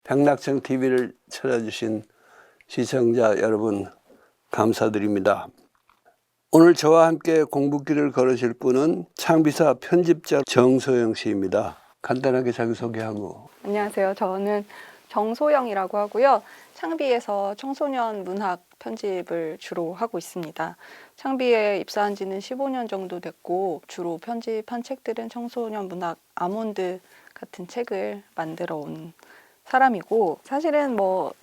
백낙청 TV를 찾아주신 시청자 여러분 감사드립니다. 오늘 저와 함께 공부길을 걸으실 분은 창비사 편집자 정소영 씨입니다. 간단하게 자기소개하고. 안녕하세요. 저는 정소영이라고 하고요. 창비에서 청소년 문학 편집을 주로 하고 있습니다. 창비에 입사한 지는 15년 정도 됐고 주로 편집한 책들은 청소년 문학 아몬드 같은 책을 만들어 온 사람이고, 사실은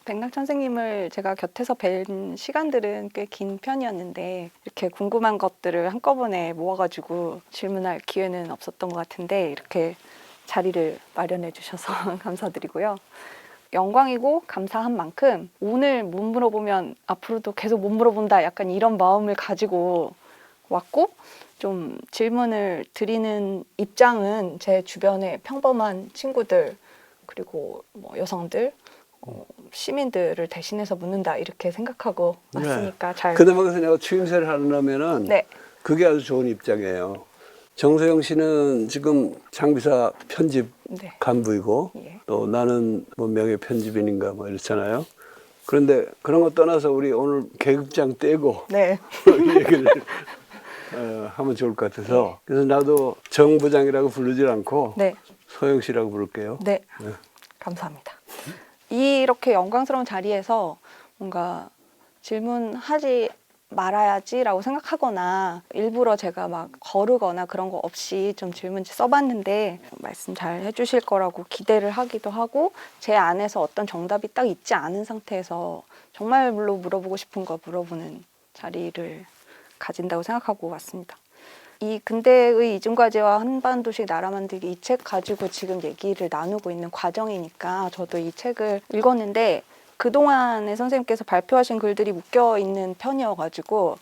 백낙 선생님을 제가 곁에서 뵌 시간들은 꽤 긴 편이었는데 이렇게 궁금한 것들을 한꺼번에 모아가지고 질문할 기회는 없었던 것 같은데 이렇게 자리를 마련해 주셔서 감사드리고요. 영광이고 감사한 만큼 오늘 못 물어보면 앞으로도 계속 못 물어본다, 약간 이런 마음을 가지고 왔고, 좀 질문을 드리는 입장은 제 주변의 평범한 친구들 그리고 여성들, 시민들을 대신해서 묻는다 이렇게 생각하고 왔으니까 잘. 그나마 내가 추임새를 하려면은 네. 그게 아주 좋은 입장이에요. 정소영 씨는 지금 창비사 편집 네. 간부이고 예. 또 나는 명예 편집인인가 이렇잖아요. 그런데 그런 거 떠나서 우리 오늘 계급장 떼고 네. 얘기를 하면 좋을 것 같아서, 그래서 나도 정 부장이라고 부르질 않고 네. 소영 씨라고 부를게요. 네. 네. 감사합니다. 이렇게 영광스러운 자리에서 뭔가 질문하지 말아야지라고 생각하거나 일부러 제가 막 거르거나 그런 거 없이 좀 질문지 써봤는데 말씀 잘 해주실 거라고 기대를 하기도 하고, 제 안에서 어떤 정답이 딱 있지 않은 상태에서 정말로 물어보고 싶은 거 물어보는 자리를 가진다고 생각하고 왔습니다. 이 근대의 이중과제와 한반도식 나라 만들기, 이 책 가지고 지금 얘기를 나누고 있는 과정이니까 저도 이 책을 읽었는데 그동안에 선생님께서 발표하신 글들이 묶여 있는 편이어가지고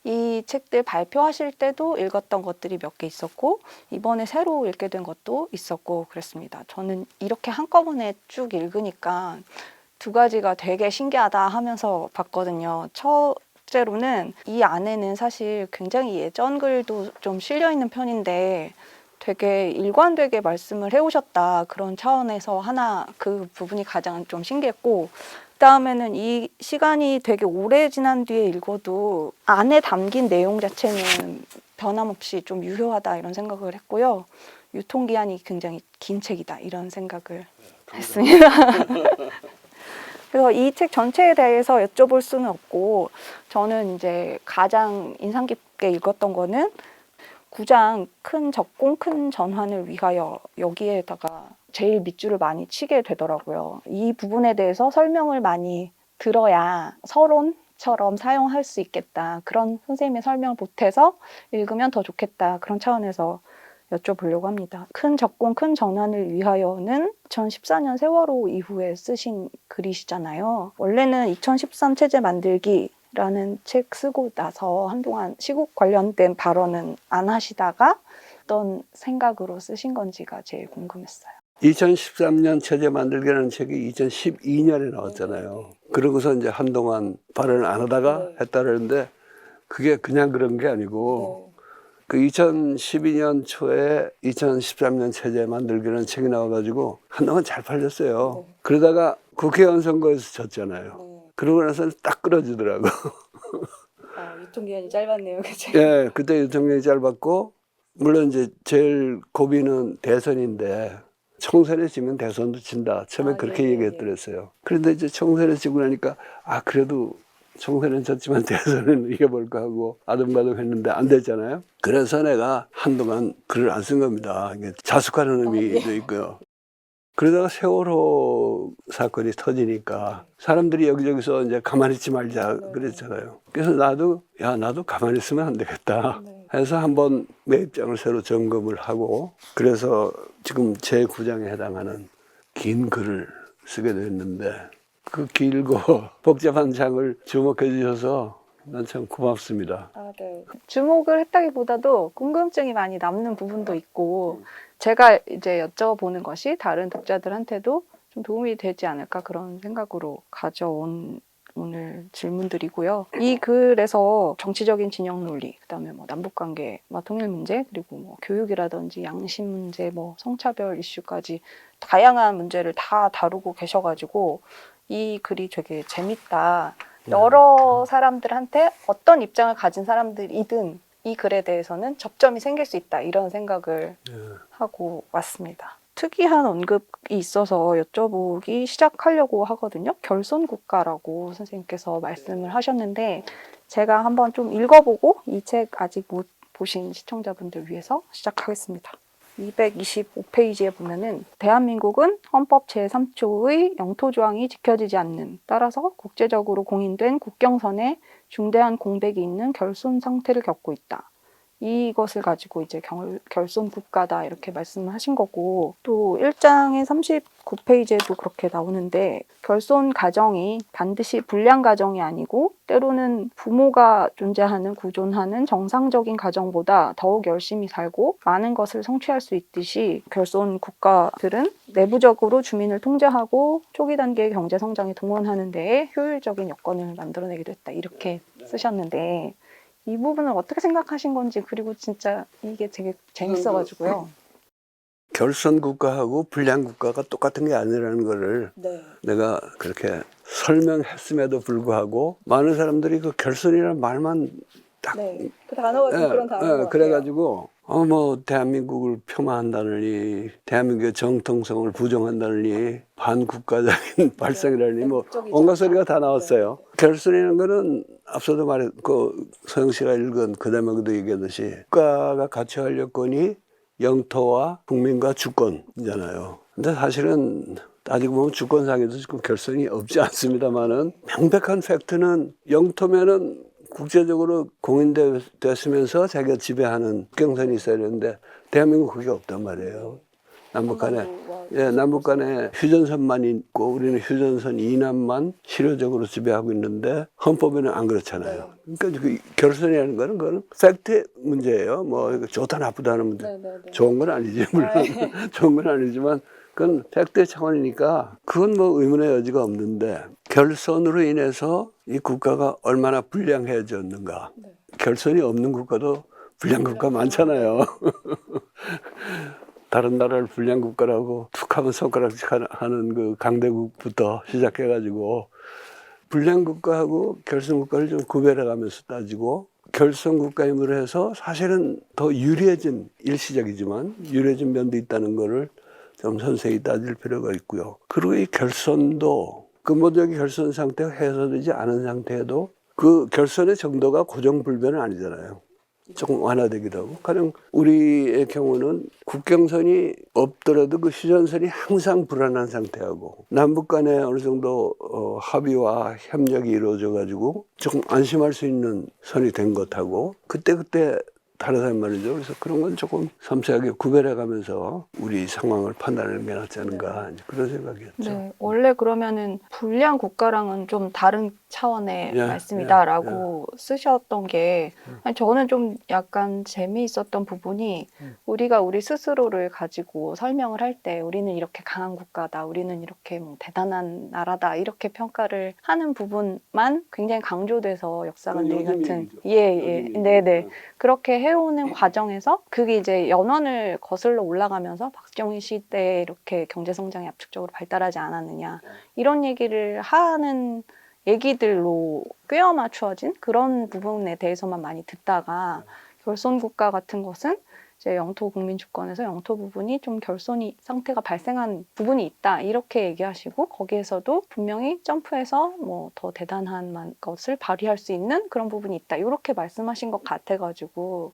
이 책들 발표하실 때도 읽었던 것들이 몇 개 있었고 이번에 새로 읽게 된 것도 있었고 그랬습니다. 저는 이렇게 한꺼번에 쭉 읽으니까 두 가지가 되게 신기하다 하면서 봤거든요. 첫째로는 이 안에는 사실 굉장히 예전 글도 좀 실려 있는 편인데 되게 일관되게 말씀을 해오셨다, 그런 차원에서 하나 그 부분이 가장 좀 신기했고, 그다음에는 이 시간이 되게 오래 지난 뒤에 읽어도 안에 담긴 내용 자체는 변함없이 좀 유효하다 이런 생각을 했고요. 유통기한이 굉장히 긴 책이다 이런 생각을 했습니다. 그래서 이 책 전체에 대해서 여쭤볼 수는 없고, 저는 이제 가장 인상 깊게 읽었던 거는 9장 큰 적공 큰 전환을 위하여, 여기에다가 제일 밑줄을 많이 치게 되더라고요. 이 부분에 대해서 설명을 많이 들어야 서론처럼 사용할 수 있겠다, 그런 선생님의 설명을 보태서 읽으면 더 좋겠다, 그런 차원에서 여쭤보려고 합니다. 큰 적공 큰 전환을 위하여는 2014년 세월호 이후에 쓰신 글이시잖아요. 원래는 2013 체제 만들기 라는 책 쓰고 나서 한동안 시국 관련된 발언은 안 하시다가 어떤 생각으로 쓰신 건지가 제일 궁금했어요. 2013년 체제 만들기라는 책이 2012년에 나왔잖아요. 그러고서 이제 한동안 발언을 안 하다가 했다는데 그게 그냥 그런 게 아니고 그 2012년 초에 2013년 체제 만들기라는 책이 나와가지고 한동안 잘 팔렸어요. 그러다가 국회의원 선거에서 졌잖아요. 그러고 나서 딱 끊어지더라고. 유통기한이 짧았네요, 그죠? 예, 그때 유통기한이 짧았고, 물론 이제 제일 고비는 대선인데 총선에 지면 대선도 진다. 처음에 그렇게 얘기했더랬어요. 그런데 이제 총선에 지고 나니까 그래도 총선은 졌지만 대선은 이겨볼까 하고 아등바등 했는데 안 됐잖아요. 그래서 내가 한동안 글을 안 쓴 겁니다. 이게 자숙하는 의미도 있고요. 그러다가 세월호 사건이 터지니까 사람들이 여기저기서 이제 가만히 있지 말자 그랬잖아요. 그래서 나도 가만히 있으면 안 되겠다 해서 한번 내 입장을 새로 점검을 하고, 그래서 지금 제9장에 해당하는 긴 글을 쓰게 됐는데, 그 길고 복잡한 장을 주목해 주셔서 난 참 고맙습니다. 네. 주목을 했다기보다도 궁금증이 많이 남는 부분도 있고, 제가 이제 여쭤보는 것이 다른 독자들한테도 좀 도움이 되지 않을까, 그런 생각으로 가져온 오늘 질문들이고요. 이 글에서 정치적인 진영 논리, 그다음에 뭐 남북관계, 뭐 통일 문제, 그리고 뭐 교육이라든지 양심 문제, 뭐 성차별 이슈까지 다양한 문제를 다 다루고 계셔가지고 이 글이 되게 재밌다. 여러 사람들한테 어떤 입장을 가진 사람들이든 이 글에 대해서는 접점이 생길 수 있다 이런 생각을 하고 왔습니다. 특이한 언급이 있어서 여쭤보기 시작하려고 하거든요. 결손국가라고 선생님께서 말씀을 하셨는데 제가 한번 좀 읽어보고 이 책 아직 못 보신 시청자분들 위해서 시작하겠습니다. 225페이지에 보면은 대한민국은 헌법 제3조의 영토조항이 지켜지지 않는 따라서 국제적으로 공인된 국경선에 중대한 공백이 있는 결손 상태를 겪고 있다. 이것을 가지고 이제 결손 국가다 이렇게 말씀을 하신 거고 또 1장의 39페이지에도 그렇게 나오는데 결손 가정이 반드시 불량 가정이 아니고 때로는 부모가 존재하는 구존하는 정상적인 가정보다 더욱 열심히 살고 많은 것을 성취할 수 있듯이 결손 국가들은 내부적으로 주민을 통제하고 초기 단계의 경제 성장에 동원하는 데에 효율적인 여건을 만들어내기도 했다 이렇게 쓰셨는데 이 부분을 어떻게 생각하신 건지 그리고 진짜 이게 되게 재밌어가지고요. 결선 국가하고 불량 국가가 똑같은 게 아니라는 거를 네. 내가 그렇게 설명했음에도 불구하고 많은 사람들이 그 결선이라는 말만 딱 네. 그 단어가 좀 그런 단어인 것 같아요. 그래가지고 뭐 대한민국을 폄하한다느니 대한민국의 정통성을 부정한다느니 반국가적인 발상이라니 뭐 온갖 소리가 다 나왔어요. 결선이라는 거는 앞서도 말했고 서영 씨가 읽은 그다음에도 얘기하듯이 국가가 갖춰야 할 여건이 영토와 국민과 주권이잖아요. 근데 사실은 따지고 보면 주권상에도 지금 결선이 없지 않습니다만은 명백한 팩트는 영토면은 국제적으로 공인됐으면서 자기가 지배하는 국경선이 있어야 되는데 대한민국 그게 없단 말이에요. 남북 간에 휴전선만 있고 우리는 휴전선 이남만 실효적으로 지배하고 있는데 헌법에는 안 그렇잖아요. 그러니까 그 결선이라는 거는 그건 팩트 문제예요. 뭐 이거 좋다 나쁘다 하는 문제. 좋은 건 아니지 물론 좋은 건 아니지만 그건 팩트의 차원이니까 그건 뭐 의문의 여지가 없는데 결선으로 인해서 이 국가가 얼마나 불량해졌는가. 결선이 없는 국가도 불량 국가 많잖아요. 다른 나라를 불량 국가라고 툭 하면 손가락질 하는 그 강대국부터 시작해가지고 불량 국가하고 결선 국가를 좀 구별해 가면서 따지고 결선 국가임으로 해서 사실은 더 유리해진 일시적이지만 유리해진 면도 있다는 거를 좀 선생이 따질 필요가 있고요. 그리고 이 결선도 근본적인 결선 상태가 해소되지 않은 상태에도 그 결선의 정도가 고정불변은 아니잖아요. 조금 완화되기도 하고 가령 우리의 경우는 국경선이 없더라도 그 휴전선이 항상 불안한 상태하고 남북 간에 어느 정도 합의와 협력이 이루어져 가지고 조금 안심할 수 있는 선이 된 것하고 그때그때 다르단 말이죠. 그래서 그런 건 조금 섬세하게 구별해 가면서 우리 상황을 판단하는 게 낫지 않은가 그런 생각이었죠. 네, 원래 그러면은 불량 국가랑은 좀 다른 차원의 말씀이다라고 쓰셨던 게 아니, 저는 좀 약간 재미있었던 부분이 우리가 우리 스스로를 가지고 설명을 할 때 우리는 이렇게 강한 국가다, 우리는 이렇게 뭐 대단한 나라다 이렇게 평가를 하는 부분만 굉장히 강조돼서 역사관들 같은 네네 그렇게 해오는 과정에서 그게 이제 연원을 거슬러 올라가면서 박정희 시대에 이렇게 경제 성장이 압축적으로 발달하지 않았느냐 이런 얘기를 하는 얘기들로 꿰어 맞추어진 그런 부분에 대해서만 많이 듣다가 결손 국가 같은 것은 이제 영토 국민 주권에서 영토 부분이 좀 결손이 상태가 발생한 부분이 있다 이렇게 얘기하시고 거기에서도 분명히 점프해서 뭐 더 대단한 것을 발휘할 수 있는 그런 부분이 있다 이렇게 말씀하신 것 같아가지고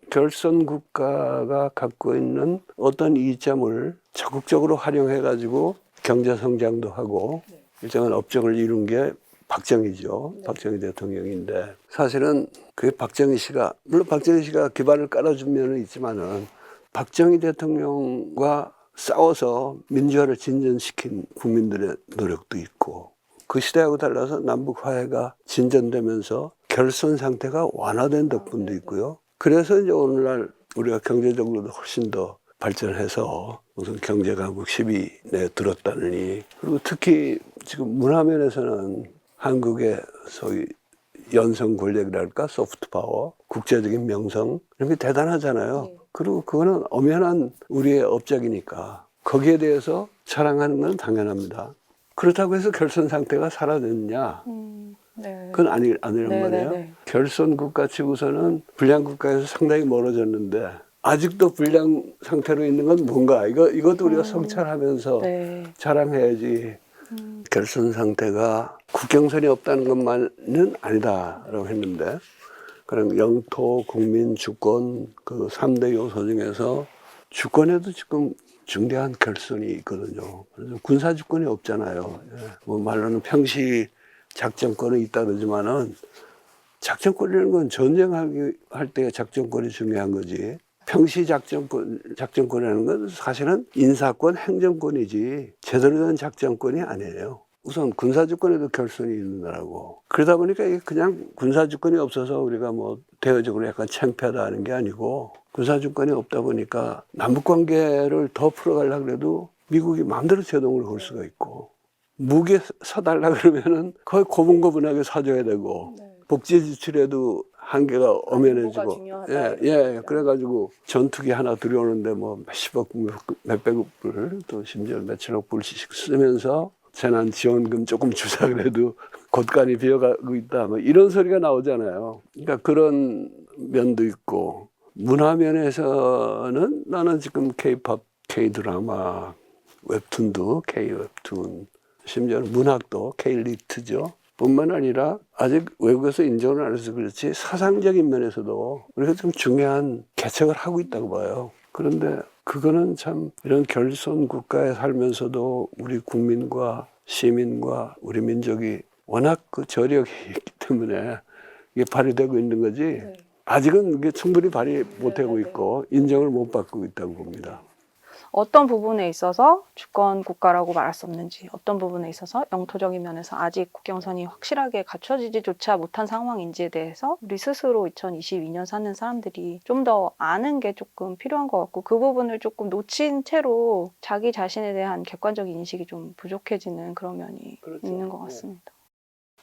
결선 국가가 갖고 있는 어떤 이점을 적극적으로 활용해 가지고 경제 성장도 하고 일정한 업적을 이룬 게 박정희죠. 박정희 대통령인데 사실은 그게 박정희 씨가 물론 박정희 씨가 기반을 깔아준 면은 있지만은 박정희 대통령과 싸워서 민주화를 진전시킨 국민들의 노력도 있고 그 시대하고 달라서 남북 화해가 진전되면서 결선 상태가 완화된 덕분도 있고요. 그래서 이제 오늘날 우리가 경제적으로도 훨씬 더 발전해서 무슨 경제강국 10위 내에 들었다느니 그리고 특히 지금 문화면에서는 한국의 소위 연성 권력이랄까 소프트 파워, 국제적인 명성 이런 게 대단하잖아요. 네. 그리고 그거는 엄연한 우리의 업적이니까 거기에 대해서 자랑하는 건 당연합니다. 그렇다고 해서 결선 상태가 사라졌냐? 네. 그건 아니란 네, 말이에요. 네, 네. 결선 국가 치고서는 불량 국가에서 상당히 멀어졌는데 아직도 불량 상태로 있는 건 뭔가 이것도 우리가 성찰하면서 네. 자랑해야지. 결선 상태가 국경선이 없다는 것만은 아니다라고 했는데 그럼 영토, 국민, 주권 그 3대 요소 중에서 주권에도 지금 중대한 결선이 있거든요. 그래서 군사 주권이 없잖아요. 예. 뭐 말로는 평시 작전권은 있다 그러지만은 작전권이라는 건 전쟁하기 할 때 작전권이 중요한 거지. 평시 작전권이라는 건 사실은 인사권, 행정권이지 제대로 된 작전권이 아니에요. 우선 군사주권에도 결선이 있는 나라고. 그러다 보니까 이게 그냥 군사주권이 없어서 우리가 뭐 대외적으로 약간 창피하다 하는 게 아니고 군사주권이 없다 보니까 남북관계를 더 풀어가려고 해도 미국이 마음대로 제동을 걸 수가 있고 무기에 사달라 그러면은 거의 고분고분하게 사줘야 되고 복지 지출에도 한계가 엄연해지고 예. 그래가지고 전투기 하나 들여오는데 뭐 몇십억 몇백억 불 또 심지어 몇천억 불씩 쓰면서 재난 지원금 조금 주자 그래도 곳간이 비어가고 있다 뭐 이런 소리가 나오잖아요. 그러니까 그런 면도 있고 문화 면에서는 나는 지금 K-팝, K-드라마, 웹툰도 K-웹툰 심지어는 문학도 K-리트죠. 뿐만 아니라 아직 외국에서 인정을 안 해서 그렇지 사상적인 면에서도 우리가 좀 중요한 개척을 하고 있다고 봐요. 그런데 그거는 참 이런 결선 국가에 살면서도 우리 국민과 시민과 우리 민족이 워낙 그 저력이 있기 때문에 이게 발휘되고 있는 거지 아직은 이게 충분히 발휘 못하고 있고 인정을 못 받고 있다고 봅니다. 어떤 부분에 있어서 주권 국가라고 말할 수 없는지, 어떤 부분에 있어서 영토적인 면에서 아직 국경선이 확실하게 갖춰지지조차 못한 상황인지에 대해서 우리 스스로 2022년 사는 사람들이 좀 더 아는 게 조금 필요한 것 같고 그 부분을 조금 놓친 채로 자기 자신에 대한 객관적인 인식이 좀 부족해지는 그런 면이 있는 것 같습니다.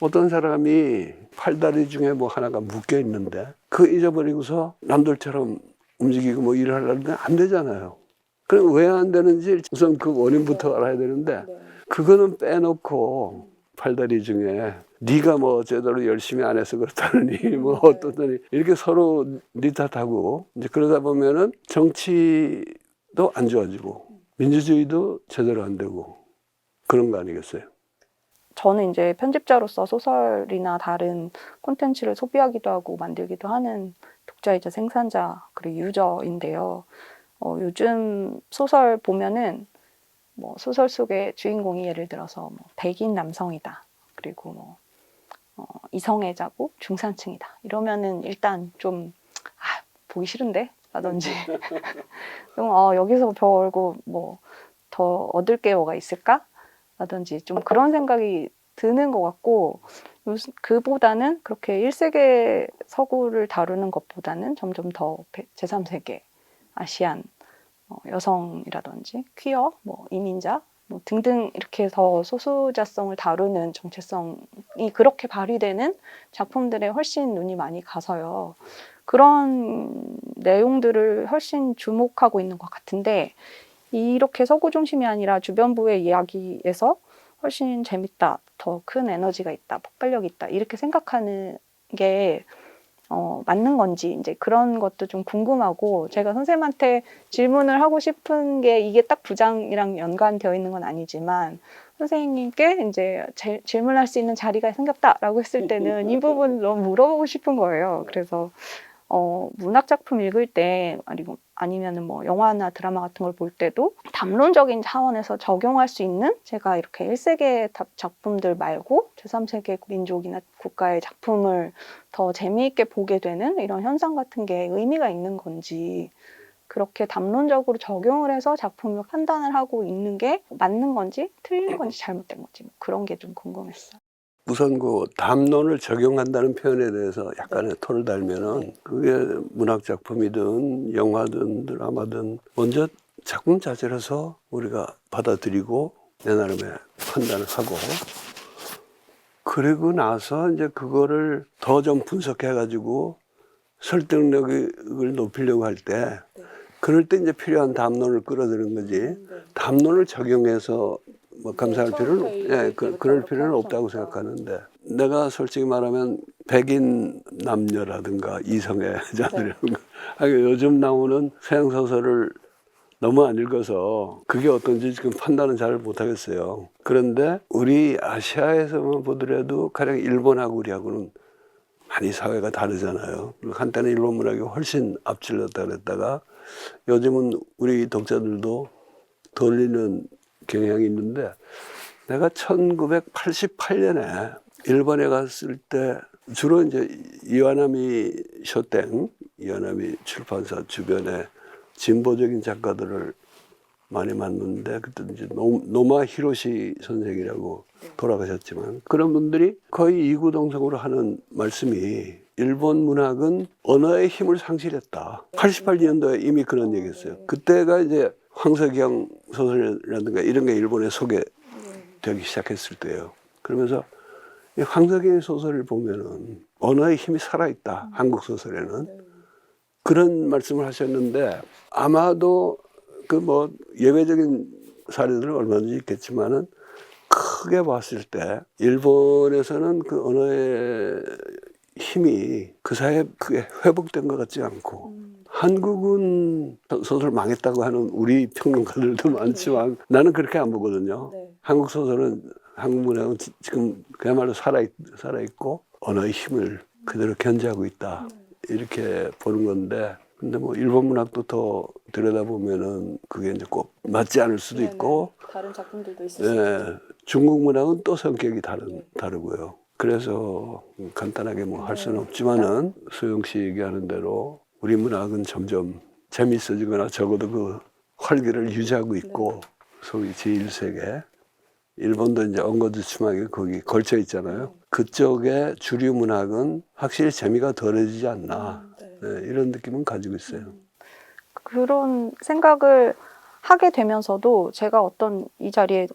어떤 사람이 팔다리 중에 뭐 하나가 묶여 있는데 그 잊어버리고서 남들처럼 움직이고 뭐 일을 하려는데 안 되잖아요. 그럼 왜 안 되는지 우선 그 원인부터 알아야 되는데 그거는 빼놓고 팔다리 중에 네가 뭐 제대로 열심히 안 해서 그렇다느니 뭐 어떠더니 이렇게 서로 네 탓하고 이제 그러다 보면은 정치도 안 좋아지고 민주주의도 제대로 안 되고 그런 거 아니겠어요? 저는 이제 편집자로서 소설이나 다른 콘텐츠를 소비하기도 하고 만들기도 하는 독자이자 생산자 그리고 유저인데요. 요즘 소설 보면은 뭐 소설 속의 주인공이 예를 들어서 뭐 백인 남성이다. 그리고 뭐 이성애자고 중산층이다. 이러면은 일단 좀 보기 싫은데? 라든지 좀 여기서 별거 뭐 더 얻을 게 뭐가 있을까? 라든지 좀 그런 생각이 드는 것 같고 그보다는 그렇게 1세계 서구를 다루는 것보다는 점점 더 제3세계 아시안 여성이라든지 퀴어, 뭐 이민자 뭐 등등 이렇게 더 소수자성을 다루는 정체성이 그렇게 발휘되는 작품들에 훨씬 눈이 많이 가서요. 그런 내용들을 훨씬 주목하고 있는 것 같은데 이렇게 서구 중심이 아니라 주변부의 이야기에서 훨씬 재밌다, 더 큰 에너지가 있다, 폭발력이 있다 이렇게 생각하는 게 맞는 건지 이제 그런 것도 좀 궁금하고 제가 선생님한테 질문을 하고 싶은 게 이게 딱 부장이랑 연관되어 있는 건 아니지만 선생님께 이제 질문할 수 있는 자리가 생겼다라고 했을 때는 이 부분 너무 물어보고 싶은 거예요. 그래서 문학 작품 읽을 때 아니면은 뭐 영화나 드라마 같은 걸 볼 때도 담론적인 차원에서 적용할 수 있는 제가 이렇게 1세계 작품들 말고 제3세계 민족이나 국가의 작품을 더 재미있게 보게 되는 이런 현상 같은 게 의미가 있는 건지 그렇게 담론적으로 적용을 해서 작품을 판단을 하고 있는 게 맞는 건지 틀린 건지 잘못된 건지 그런 게 좀 궁금했어요. 우선 그 담론을 적용한다는 표현에 대해서 약간의 토를 달면은 그게 문학 작품이든 영화든 드라마든 먼저 작품 자체로서 우리가 받아들이고 내 나름의 판단을 하고 그리고 나서 이제 그거를 더 좀 분석해가지고 설득력을 높이려고 할 때, 그럴 때 이제 필요한 담론을 끌어들이는 거지. 담론을 적용해서 뭐 감상할 필요는, 그럴 필요는 없다고 생각하는데, 내가 솔직히 말하면 백인 남녀라든가 이성애자들이라는 거, 요즘 나오는 서양 소설을 너무 안 읽어서 그게 어떤지 지금 판단은 잘 못하겠어요. 그런데 우리 아시아에서만 보더라도 가령 일본하고 우리하고는 많이 사회가 다르잖아요. 한때는 일본 문학이 훨씬 앞질렀다 그랬다가 요즘은 우리 독자들도 돌리는 경향이 있는데, 내가 1988년에 일본에 갔을 때 주로 이제 이와나미 쇼땡, 이와나미 출판사 주변에 진보적인 작가들을 많이 만났는데, 그때 이제 노마 히로시 선생이라고 돌아가셨지만 그런 분들이 거의 이구동성으로 하는 말씀이 일본 문학은 언어의 힘을 상실했다. 88년도에 이미 그런 얘기했어요. 그때가 이제 황석영 소설이라든가 이런 게 일본에 소개되기 시작했을 때예요. 그러면서 이 황석영의 소설을 보면은 언어의 힘이 살아있다. 한국 소설에는. 그런 말씀을 하셨는데, 아마도 그 뭐 예외적인 사례들은 얼마든지 있겠지만은 크게 봤을 때 일본에서는 그 언어의 힘이 그 사이에 크게 회복된 것 같지 않고, 한국은 소설 망했다고 하는 우리 평론가들도 많지만 나는 그렇게 안 보거든요. 한국 소설은, 한국 문학은 지금 그야말로 살아있고 언어의 힘을 그대로 견지하고 있다, 이렇게 보는 건데, 근데 뭐 일본 문학도 더 들여다보면은 그게 이제 꼭 맞지 않을 수도 있고, 다른 작품들도 있을 수 있죠. 중국 문학은 또 성격이 다르고요. 그래서 간단하게 뭐 할 수는 없지만은 소영 씨 얘기하는 대로 우리 문학은 점점 재밌어지거나 적어도 그 활기를 유지하고 있고, 소위 제1세계, 일본도 이제 엉거주춤하게 거기 걸쳐 있잖아요. 그쪽의 주류 문학은 확실히 재미가 덜해지지 않나, 이런 느낌은 가지고 있어요. 그런 생각을 하게 되면서도 제가 이 자리에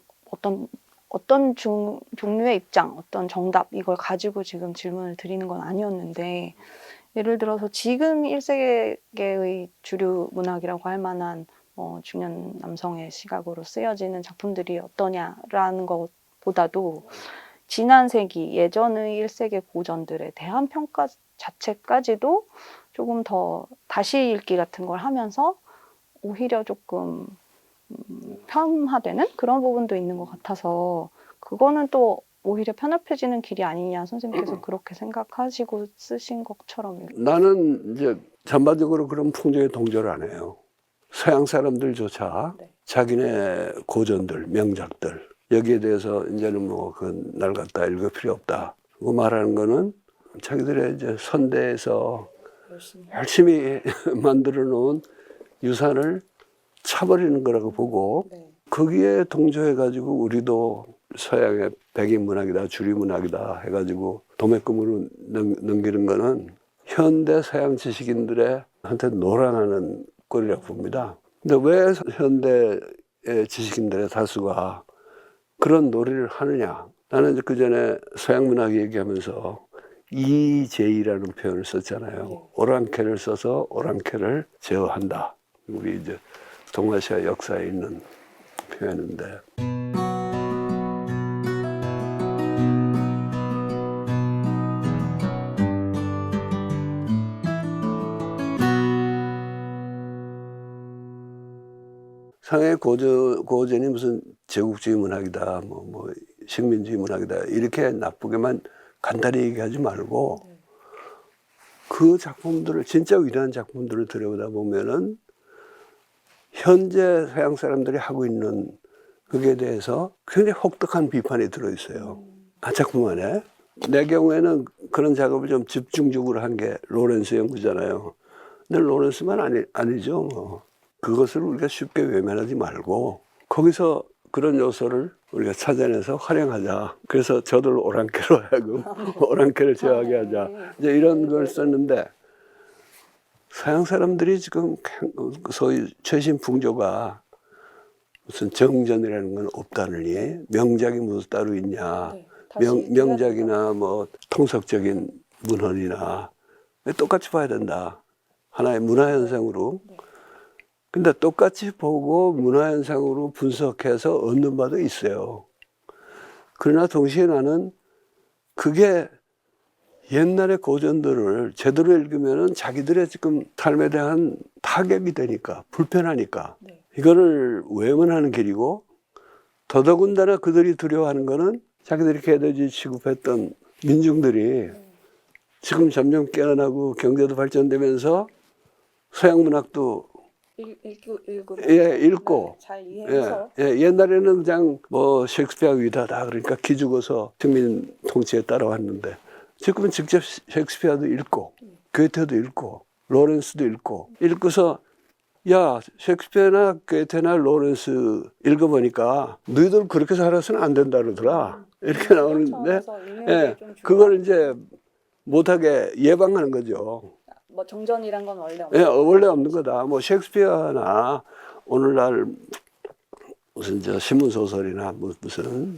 어떤 종류의 입장, 어떤 정답, 이걸 가지고 지금 질문을 드리는 건 아니었는데, 예를 들어서 지금 1세기의 주류 문학이라고 할 만한 중년 남성의 시각으로 쓰여지는 작품들이 어떠냐라는 것보다도 지난 세기, 예전의 1세기 고전들에 대한 평가 자체까지도 조금 더 다시 읽기 같은 걸 하면서 오히려 조금 편화되는 그런 부분도 있는 것 같아서, 그거는 또 오히려 편협해지는 길이 아니냐, 선생님께서 그렇게 생각하시고 쓰신 것처럼. 나는 이제 전반적으로 그런 풍조에 동조를 안 해요. 서양 사람들조차 자기네 고전들, 명작들, 여기에 대해서 이제는 뭐 그 날 갖다 읽을 필요 없다, 그 말하는 거는 자기들의 이제 선대에서 열심히 만들어 놓은 유산을 차버리는 거라고 보고, 거기에 동조해 가지고 우리도 서양의 백인 문학이다, 주류 문학이다 해가지고 도매금으로 넘기는 거는 현대 서양 지식인들의 한테 노란하는 꼴이라고 봅니다. 근데 왜 현대 지식인들의 다수가 그런 놀이를 하느냐? 나는 이제 그 전에 서양 문학 얘기하면서 EJ라는 표현을 썼잖아요. 오랑캐를 써서 오랑캐를 제어한다. 우리 이제 동아시아 역사에 있는 표현인데, 상해 고전이 무슨 제국주의 문학이다, 뭐 식민주의 문학이다, 이렇게 나쁘게만 간단히 얘기하지 말고, 그 작품들을, 진짜 위대한 작품들을 들여다 보면은 현재 서양 사람들이 하고 있는 그게 대해서 굉장히 혹독한 비판이 들어있어요. 한 작품 안에. 내 경우에는 그런 작업을 좀 집중적으로 한 게 로렌스 연구잖아요. 근데 로렌스만 아니죠. 뭐. 그것을 우리가 쉽게 외면하지 말고 거기서 그런 요소를 우리가 찾아내서 활용하자. 그래서 저들 오랑캐로 하여금 오랑캐를 제어하게 하자. 이제 이런 걸 썼는데, 서양 사람들이 지금 소위 최신 풍조가 무슨 정전이라는 건 없다느니 명작이 무슨 따로 있냐. 명작이나 뭐 통속적인 문헌이나 똑같이 봐야 된다. 하나의 문화현상으로. 근데 똑같이 보고 문화현상으로 분석해서 얻는 바도 있어요. 그러나 동시에 나는 그게 옛날의 고전들을 제대로 읽으면은 자기들의 지금 삶에 대한 타격이 되니까, 불편하니까. 이거를 외면하는 길이고, 더더군다나 그들이 두려워하는 거는 자기들이 개돼지 취급했던 민중들이 지금 점점 깨어나고 경제도 발전되면서 서양 문학도 읽고 잘 이해해서 옛날에는 그냥 뭐 셰익스피어가 위대하다 그러니까 기죽어서 식민 통치에 따라왔는데 지금은 직접 셰익스피어도 읽고 괴테도 읽고 로렌스도 읽고서 야 셰익스피어나 괴테나 로렌스 읽어보니까 너희들 그렇게 살아서는 안 된다 그러더라 이렇게 나오는데 그걸 이제 못하게 예방하는 거죠. 뭐 정전이란 건 원래 원래 없는 거다. 뭐 셰익스피어나 오늘날 무슨 저 신문 소설이나 무슨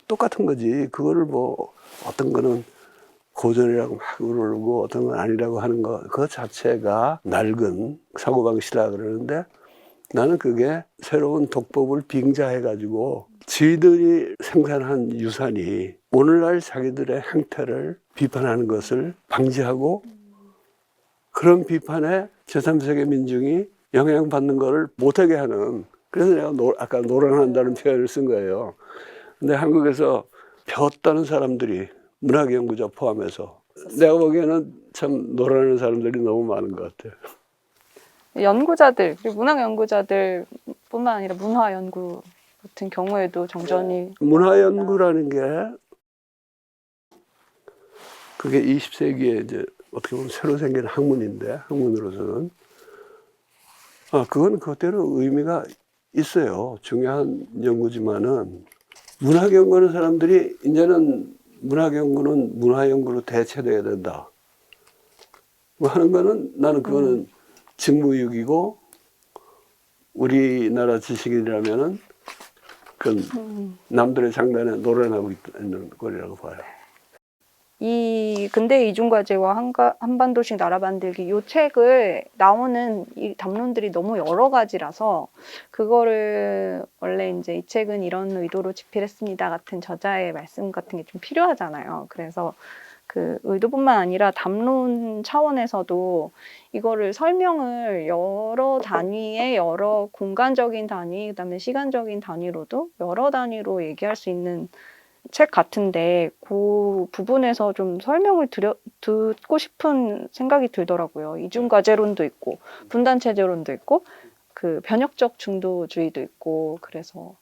똑같은 거지. 그거를 뭐 어떤 거는 고전이라고 막 그러고 어떤 건 아니라고 하는 거 그 자체가 낡은 사고방식이라 그러는데 나는 그게 새로운 독법을 빙자해 가지고 지들이 생산한 유산이 오늘날 자기들의 행태를 비판하는 것을 방지하고 그런 비판에 제3세계 민중이 영향받는 것을 못하게 하는 그래서 내가 아까 노란한다는 표현을 쓴 거예요. 근데 한국에서 배웠다는 사람들이 문학연구자 포함해서 내가 보기에는 참 노란하는 사람들이 너무 많은 것 같아요. 연구자들, 문학 연구자들 뿐만 아니라 문화 연구 같은 경우에도 정전이 문화 연구라는 게 그게 20세기에 이제 어떻게 보면 새로 생긴 학문인데 학문으로서는 그건 그대로 의미가 있어요. 중요한 연구지만은 문학 연구하는 사람들이 이제는 문학 연구는 문화 연구로 대체돼야 된다. 뭐 하는 거는 나는 그거는 직무유기고 우리나라 지식인이라면은 그건 남들의 장단에 노란하고 있는 거리라고 봐요. 이 근대 이중과제와 한반도식 나라 만들기 이 책을 나오는 이 담론들이 너무 여러 가지라서 그거를 원래 이제 이 책은 이런 의도로 집필했습니다 같은 저자의 말씀 같은 게 좀 필요하잖아요. 그래서 그 의도뿐만 아니라 담론 차원에서도 이거를 설명을 여러 단위의 여러 공간적인 단위, 그다음에 시간적인 단위로도 여러 단위로 얘기할 수 있는 책 같은데 그 부분에서 좀 설명을 듣고 싶은 생각이 들더라고요. 이중과제론도 있고 분단체제론도 있고 그 변혁적 중도주의도 있고 그래서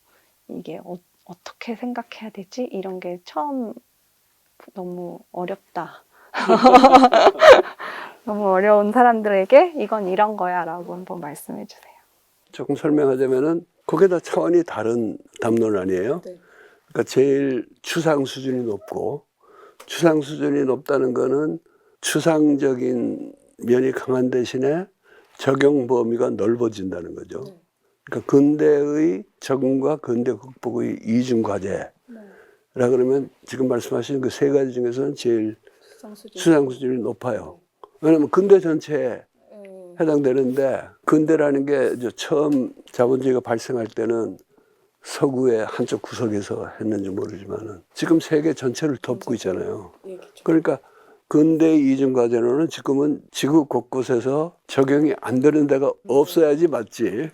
이게 어떻게 생각해야 되지? 이런 게 처음 너무 어렵다. 너무 어려운 사람들에게 이건 이런 거야 라고 한번 말씀해 주세요. 조금 설명하자면은 그게 다 차원이 다른 담론 아니에요? 네. 그러니까 제일 추상 수준이 높고 추상 수준이 높다는 거는 추상적인 면이 강한 대신에 적용 범위가 넓어진다는 거죠. 네. 그러니까 근대의 적응과 근대 극복의 이중 과제라 그러면 지금 말씀하신 그 세 가지 중에서는 제일 추상 수준이 높아요. 왜냐하면 근대 전체에 해당되는데 근대라는 게 처음 자본주의가 발생할 때는 서구의 한쪽 구석에서 했는지 모르지만은 지금 세계 전체를 덮고 있잖아요. 그러니까 근대 이중과제론은 지금은 지구 곳곳에서 적용이 안 되는 데가 없어야지 맞지.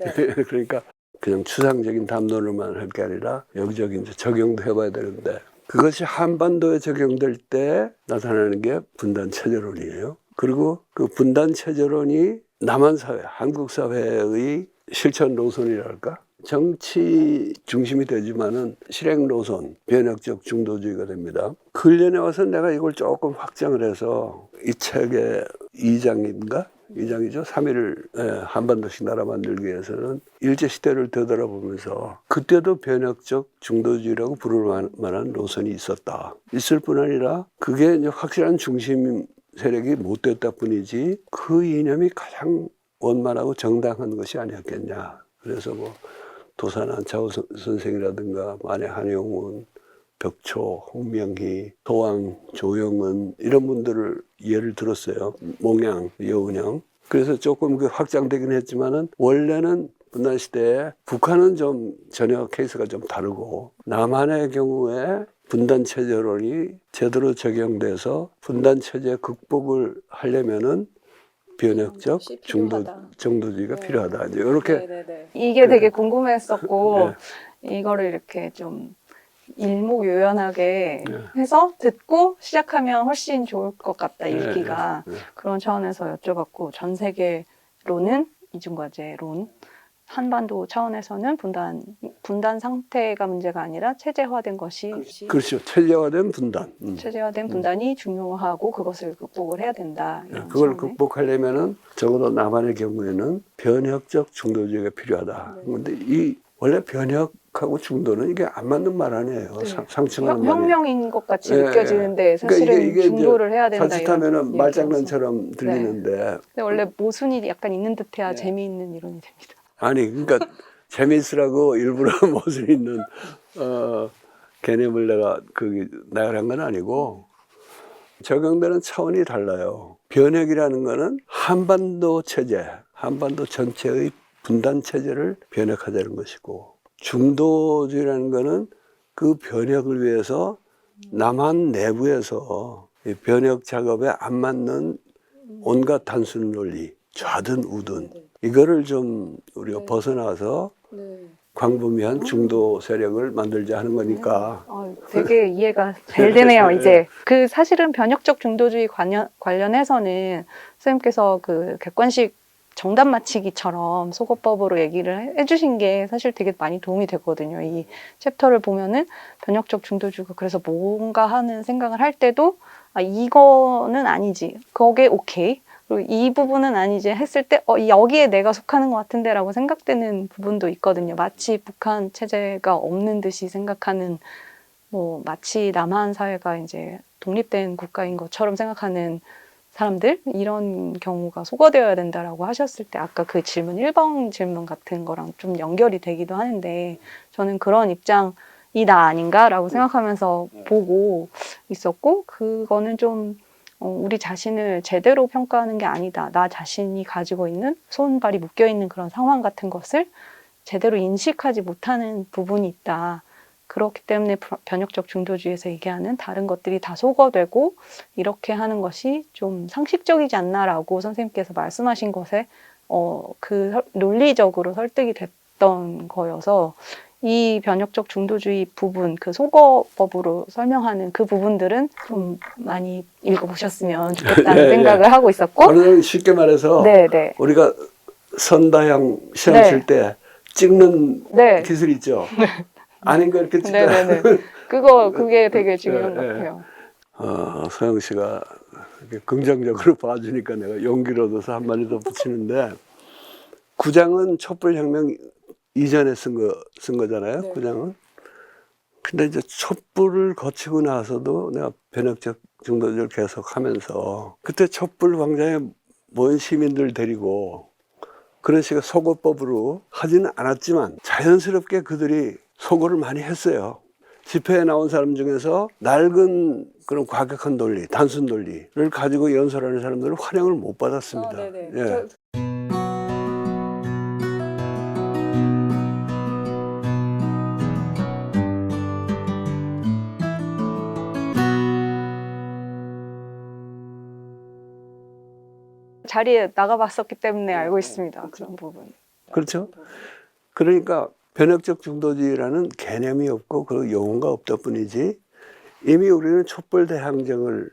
그러니까 그냥 추상적인 담론을만 할 게 아니라 여기저기 이제 적용도 해봐야 되는데 그것이 한반도에 적용될 때 나타나는 게 분단체제론이에요. 그리고 그 분단체제론이 남한 사회, 한국 사회의 실천 노선이랄까? 정치 중심이 되지만은 실행 노선, 변혁적 중도주의가 됩니다. 근련에 와서 내가 이걸 조금 확장을 해서 이 책의 2장인가? 2장이죠. 3.1 한반도식 나라 만들기 위해서는 일제시대를 되돌아보면서 그때도 변혁적 중도주의라고 부를 만한 노선이 있었다. 있을 뿐 아니라 그게 이제 확실한 중심 세력이 못 됐다 뿐이지 그 이념이 가장 원만하고 정당한 것이 아니었겠냐. 그래서 뭐 도산 안차호 선생이라든가 만해 한용운, 벽초, 홍명희, 소왕, 조영은 이런 분들을 예를 들었어요. 몽양, 여운형. 그래서 조금 그 확장되긴 했지만은 원래는 분단 시대에 북한은 좀 전혀 케이스가 좀 다르고 남한의 경우에 분단 체제론이 제대로 적용돼서 분단 체제 극복을 하려면은 변혁적 중도주의가 필요하다. 이제 이렇게 이게 되게 궁금했었고 이거를 이렇게 좀 일목요연하게 해서 듣고 시작하면 훨씬 좋을 것 같다 읽기가 그런 차원에서 여쭤봤고 전 세계로는 이중과제론 한반도 차원에서는 분단 상태가 문제가 아니라 체제화된 것이 그렇죠. 체제화된 분단. 체제화된 분단이 중요하고 그것을 극복을 해야 된다. 이런 그걸 차원에. 극복하려면은 적어도 남한의 경우에는 변혁적 중도주의가 필요하다. 그런데 이 원래 변혁하고 중도는 이게 안 맞는 말 아니에요. 상충하는 말이에요. 혁명인 것 같이 예, 느껴지는데 사실은 그러니까 이게 중도를 해야 된다. 자칫하면은 이런 말장난처럼 들리는데 근데 원래 모순이 약간 있는 듯해야 네. 재미있는 이론이 됩니다. 아니 그러니까 재미있으라고 일부러 모순 있는 개념을 내가 나열한 건 아니고 적용되는 차원이 달라요. 변혁이라는 거는 한반도 체제, 한반도 전체의 분단 체제를 변혁하자는 것이고 중도주의라는 거는 그 변혁을 위해서 남한 내부에서 이 변혁 작업에 안 맞는 온갖 단순 논리, 좌든 우든 이거를 좀 우리가 벗어나서 광범위한 중도 세력을 만들자 하는 거니까. 되게 이해가 잘 되네요. 이제 그 사실은 변혁적 중도주의 관련해서는 선생님께서 그 객관식 정답 맞히기처럼 속어법으로 얘기를 해주신 게 사실 되게 많이 도움이 되거든요. 이 챕터를 보면은 변혁적 중도주의가 그래서 뭔가 하는 생각을 할 때도 이거는 아니지. 거기에 오케이. 그리고 이 부분은 아니지 했을 때 여기에 내가 속하는 것 같은데 라고 생각되는 부분도 있거든요. 마치 북한 체제가 없는 듯이 생각하는 뭐 마치 남한 사회가 이제 독립된 국가인 것처럼 생각하는 사람들 이런 경우가 소거되어야 된다라고 하셨을 때 아까 그 질문 1번 질문 같은 거랑 좀 연결이 되기도 하는데 저는 그런 입장이 나 아닌가라고 생각하면서 보고 있었고 그거는 좀 우리 자신을 제대로 평가하는 게 아니다. 나 자신이 가지고 있는 손발이 묶여있는 그런 상황 같은 것을 제대로 인식하지 못하는 부분이 있다. 그렇기 때문에 변혁적 중도주의에서 얘기하는 다른 것들이 다 소거되고 이렇게 하는 것이 좀 상식적이지 않나라고 선생님께서 말씀하신 것에 그 논리적으로 설득이 됐던 거여서 이 변혁적 중도주의 부분, 그 소거법으로 설명하는 그 부분들은 좀 많이 읽어보셨으면 좋겠다는 생각을 하고 있었고. 저는 쉽게 말해서 우리가 선다형 시험 칠 때 찍는 기술 있죠. 아닌 거 이렇게 찍다. 그게 되게 중요한 것 같아요. 소영 씨가 이렇게 긍정적으로 봐주니까 내가 용기를 얻어서 한마디 더 붙이는데 구장은 촛불혁명 이전에 쓴 거잖아요. 구장은. 근데 이제 촛불을 거치고 나서도 내가 변혁적 중도주의를 계속 하면서 그때 촛불 광장에 모인 시민들 데리고 그런 식의 소거법으로 하지는 않았지만 자연스럽게 그들이 소거를 많이 했어요. 집회에 나온 사람 중에서 낡은 그런 과격한 논리, 단순 논리를 가지고 연설하는 사람들은 환영을 못 받았습니다. 자리에 나가봤었기 때문에 알고 있습니다. 그런 부분. 그렇죠. 그러니까 변혁적 중도주의라는 개념이 없고 그 용어가 없다 뿐이지 이미 우리는 촛불 대항쟁을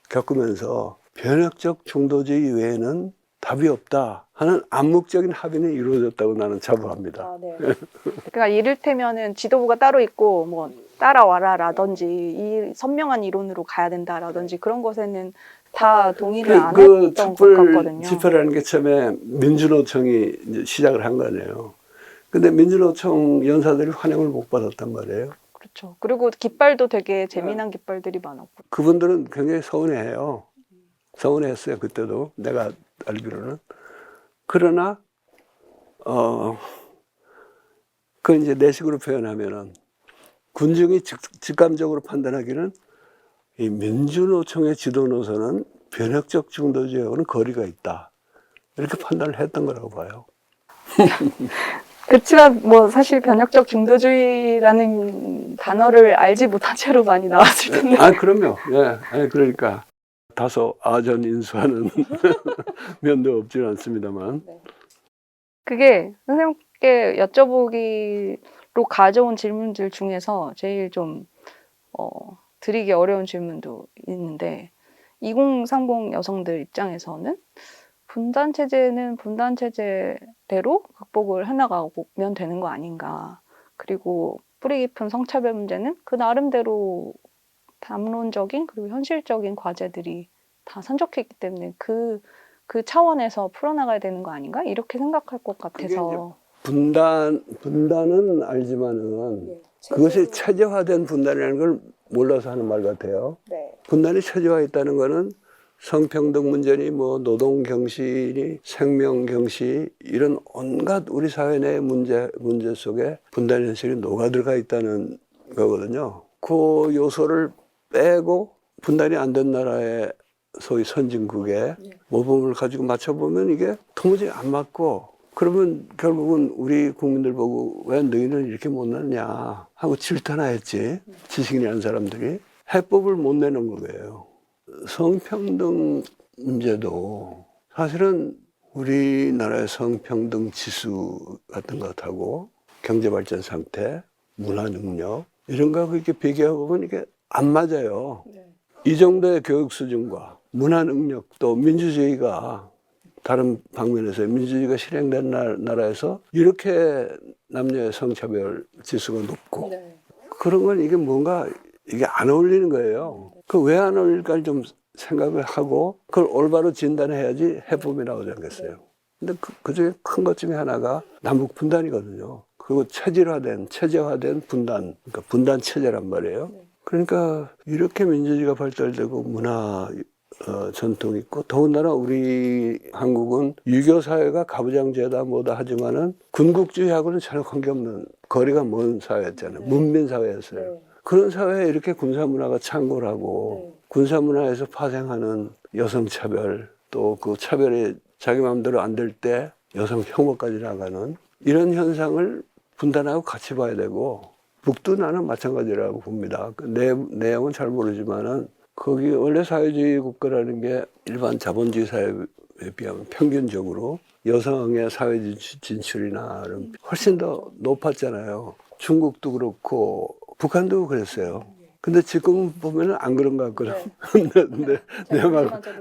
겪으면서 변혁적 중도주의 외에는 답이 없다 하는 암묵적인 합의는 이루어졌다고 나는 자부합니다. 그러니까 이를테면은 지도부가 따로 있고 뭐 따라와라라든지 이 선명한 이론으로 가야 된다라든지 그런 것에는 다 동의를 안 했던 것 같거든요. 집회라는 게 처음에 민주노총이 이제 시작을 한 거네요. 근데 민주노총 연사들이 환영을 못 받았단 말이에요. 그렇죠. 그리고 깃발도 되게 재미난 깃발들이 많았고. 그분들은 굉장히 서운해해요. 서운했어요. 그때도 내가 알기로는. 그러나 그건 이제 내식으로 표현하면은 군중이 직감적으로 판단하기는 이 민주노총의 지도 노선은 변혁적 중도주의하고는 거리가 있다. 이렇게 판단을 했던 거라고 봐요. 그렇지만 뭐 사실 변혁적 중도주의라는 단어를 알지 못한 채로 많이 나왔을 텐데. 아, 그럼요. 예, 그러니까 다소 아전인수하는 면도 없지는 않습니다만. 그게 선생님께 여쭤보기로 가져온 질문들 중에서 제일 좀 드리기 어려운 질문도 있는데 2030 여성들 입장에서는 분단 체제는 분단 체제대로 극복을 해나가면 되는 거 아닌가. 그리고 뿌리 깊은 성차별 문제는 그 나름대로 담론적인 그리고 현실적인 과제들이 다 산적해 있기 때문에 그 차원에서 풀어나가야 되는 거 아닌가? 이렇게 생각할 것 같아서. 분단은 알지만은 그것이 체제화된 분단이라는 걸 몰라서 하는 말 같아요. 네. 분단이 체제화 있다는 거는 성평등 문제니 뭐 노동 경시니 생명 경시 이런 온갖 우리 사회 내 문제 속에 분단 현실이 녹아 들어가 있다는 거거든요. 그 요소를 빼고 분단이 안 된 나라의 소위 선진국의 모범을 가지고 맞춰보면 이게 도무지 안 맞고, 그러면 결국은 우리 국민들 보고 왜 너희는 이렇게 못났냐 하고 질타나 했지. 지식인이라는 사람들이 해법을 못 내는 거예요. 성평등 문제도 사실은 우리나라의 성평등 지수 같은 것하고 경제발전 상태, 문화 능력 이런 거하고 이렇게 비교해보면 이게 안 맞아요. 이 정도의 교육 수준과 문화 능력 또 민주주의가 다른 방면에서 민주주의가 실행된 나라에서 이렇게 남녀의 성차별 지수가 높고 그런 건 이게 뭔가 이게 안 어울리는 거예요. 그 왜 안 어울릴까 좀 생각을 하고 그걸 올바로 진단해야지 해법이 나오지 않겠어요. 근데 그중에 큰 것 중에 하나가 남북 분단이거든요. 그리고 체제화된 분단, 그러니까 분단 체제란 말이에요. 그러니까 이렇게 민주주의가 발달되고 문화 전통이 있고, 더군다나 우리 한국은 유교 사회가 가부장제다 뭐다 하지만은 군국주의하고는 전혀 관계없는 거리가 먼 사회였잖아요. 문민 사회였어요. 그런 사회에 이렇게 군사문화가 창궐 하고 군사문화에서 파생하는 여성차별, 또 그 차별이 자기 마음대로 안 될 때 여성 혐오까지 나가는 이런 현상을 분단하고 같이 봐야 되고, 북도 나는 마찬가지라고 봅니다. 그 내용은 잘 모르지만은 거기 원래 사회주의 국가라는 게 일반 자본주의 사회에 비하면 평균적으로 여성의 사회 진출이나 훨씬 더 높았잖아요. 중국도 그렇고 북한도 그랬어요. 근데 지금 보면은 안 그런 것 같거든요. 근데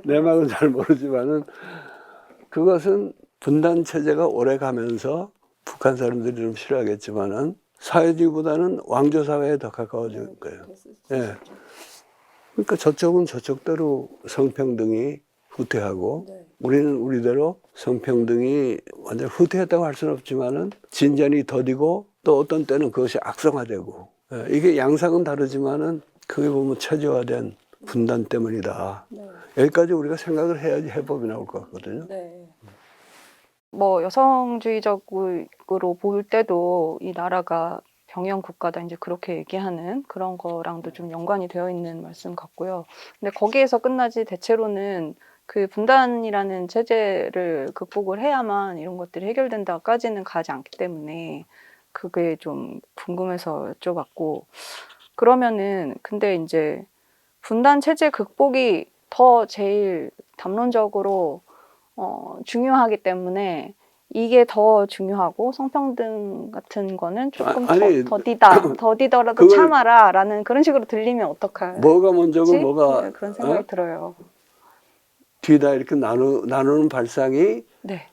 내 말은 잘 모르지만은 그것은 분단 체제가 오래 가면서 북한 사람들이 좀 싫어하겠지만은 사회주의보다는 왕조 사회에 더 가까워진 거예요. 예. 그러니까 저쪽은 저쪽대로 성평등이 후퇴하고 우리는 우리대로 성평등이 완전 후퇴했다고 할 수는 없지만은 진전이 더디고 또 어떤 때는 그것이 악성화되고, 이게 양상은 다르지만은 그게 보면 체제화된 분단 때문이다. 여기까지 우리가 생각을 해야지 해법이 나올 것 같거든요. 뭐 여성주의적으로 볼 때도 이 나라가 병영 국가다 이제 그렇게 얘기하는 그런 거랑도 좀 연관이 되어 있는 말씀 같고요. 근데 거기에서 끝나지 대체로는 그 분단이라는 체제를 극복을 해야만 이런 것들이 해결된다까지는 가지 않기 때문에 그게 좀 궁금해서 여쭤봤고, 그러면은 근데 이제 분단 체제 극복이 더 제일 담론적으로 중요하기 때문에 이게 더 중요하고 성평등 같은 거는 조금 더디더라도 참아라라는 그런 식으로 들리면 어떡할지 뭐가 먼저고 뭐가 그런 생각이 들어요. 뒤다 이렇게 나누는 발상이 네.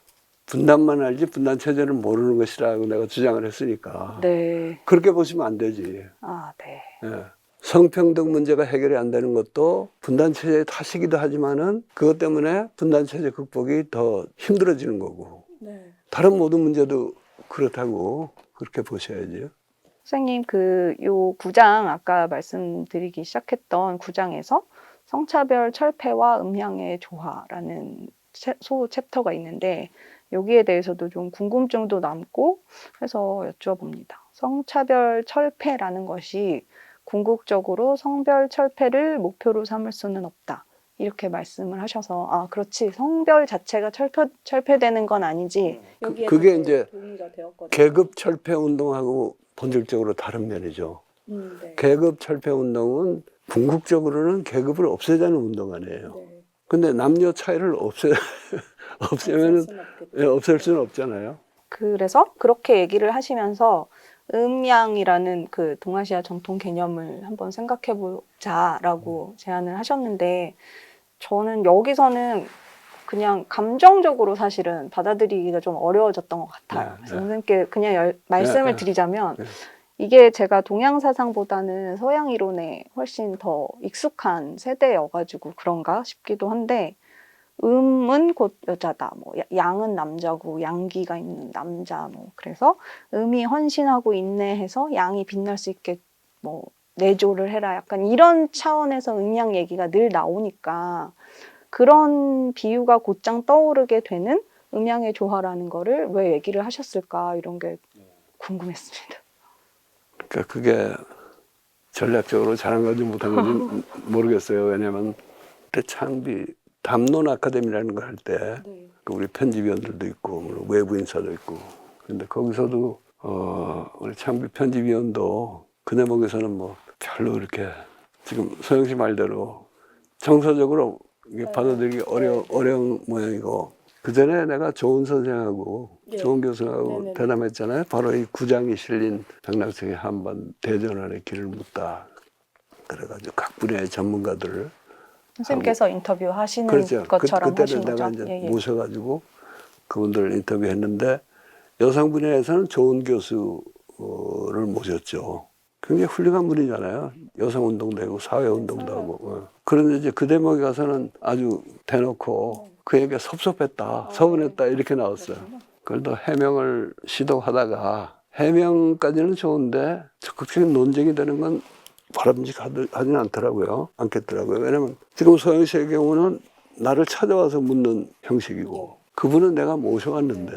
분단만 알지 분단 체제를 모르는 것이라고 내가 주장을 했으니까. 네. 그렇게 보시면 안 되지. 아, 네. 예. 성평등 문제가 해결이 안 되는 것도 분단 체제의 탓이기도 하지만은 그것 때문에 분단 체제 극복이 더 힘들어지는 거고. 네. 다른 모든 문제도 그렇다고 그렇게 보셔야죠. 선생님, 요 9장 아까 말씀드리기 시작했던 9장에서 성차별 철폐와 음양의 조화라는 소 챕터가 있는데 여기에 대해서도 좀 궁금증도 남고 해서 여쭤봅니다. 성차별 철폐라는 것이 궁극적으로 성별 철폐를 목표로 삼을 수는 없다. 이렇게 말씀을 하셔서 아 그렇지 성별 자체가 철폐되는 건 아니지. 여기에 그게 이제 동의가 되었거든요. 계급 철폐 운동하고 본질적으로 다른 면이죠. 네. 계급 철폐 운동은 궁극적으로는 계급을 없애자는 운동 아니에요. 네. 근데 남녀 차이를 없애면은 없앨 수는 없잖아요. 그래서 그렇게 얘기를 하시면서 음양이라는 그 동아시아 전통 개념을 한번 생각해 보자라고 제안을 하셨는데 저는 여기서는 그냥 감정적으로 사실은 받아들이기가 좀 어려워졌던 것 같아요. 네, 그래서 네. 선생님께 그냥 말씀을 네, 드리자면 네. 이게 제가 동양 사상보다는 서양 이론에 훨씬 더 익숙한 세대여가지고 그런가 싶기도 한데 음은 곧 여자다. 뭐 양은 남자고 양기가 있는 남자. 뭐 그래서 음이 헌신하고 인내해서 양이 빛날 수 있게 뭐 내조를 해라. 약간 이런 차원에서 음양 얘기가 늘 나오니까 그런 비유가 곧장 떠오르게 되는 음양의 조화라는 거를 왜 얘기를 하셨을까 이런 게 궁금했습니다. 그러니까 그게 전략적으로 잘한 건지 못한 건지 모르겠어요. 왜냐하면 그때 창비 담론 아카데미라는 걸 할 때 우리 편집위원들도 있고 물론 외부 인사도 있고 근데 거기서도 우리 창비 편집위원도 그 대목에서는 뭐 별로 그렇게 지금 소영 씨 말대로 정서적으로 이게 받아들이기 어려운 모양이고 그 전에 내가 좋은 선생하고 좋은 교수하고 대담했잖아요. 바로 이 구장이 실린 백낙성의 한반 대전환의 길을 묻다. 그래가지고 각 분야의 전문가들을 선생님께서 인터뷰하시는 그렇죠. 것처럼 그때는 하신 내가 거죠? 이제 모셔가지고 그분들을 인터뷰했는데 여성 분야에서는 좋은 교수를 모셨죠. 굉장히 훌륭한 분이잖아요. 여성 운동도 하고 사회 운동도 하고. 그런데 이제 그 대목에 가서는 아주 대놓고 그 얘기가 섭섭했다, 서운했다 이렇게 나왔어요. 그래도 해명을 시도하다가 해명까지는 좋은데 적극적인 논쟁이 되는 건 바람직하지는 않겠더라고요. 왜냐면 지금 소영 씨의 경우는 나를 찾아와서 묻는 형식이고 그분은 내가 모셔왔는데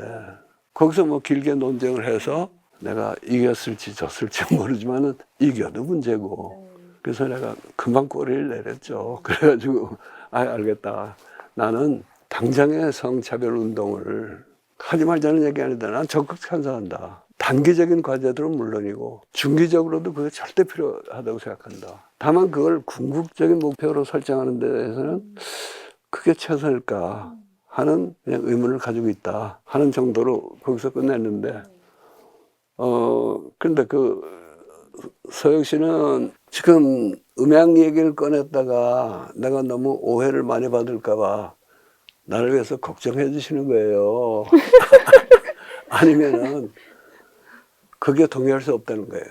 거기서 뭐 길게 논쟁을 해서 내가 이겼을지 졌을지 모르지만은 이겨도 문제고 그래서 내가 금방 꼬리를 내렸죠. 그래가지고 알겠다. 나는 당장의 성차별 운동을 하지 말자는 얘기 아니다. 난 적극 찬성한다. 단기적인 과제들은 물론이고 중기적으로도 그게 절대 필요하다고 생각한다. 다만 그걸 궁극적인 목표로 설정하는 데에서는 그게 최선일까 하는 그냥 의문을 가지고 있다 하는 정도로 거기서 끝냈는데 근데 그 서영 씨는 지금 음향 얘기를 꺼냈다가 내가 너무 오해를 많이 받을까 봐 나를 위해서 걱정해 주시는 거예요. 아니면은 그게 동의할 수 없다는 거예요.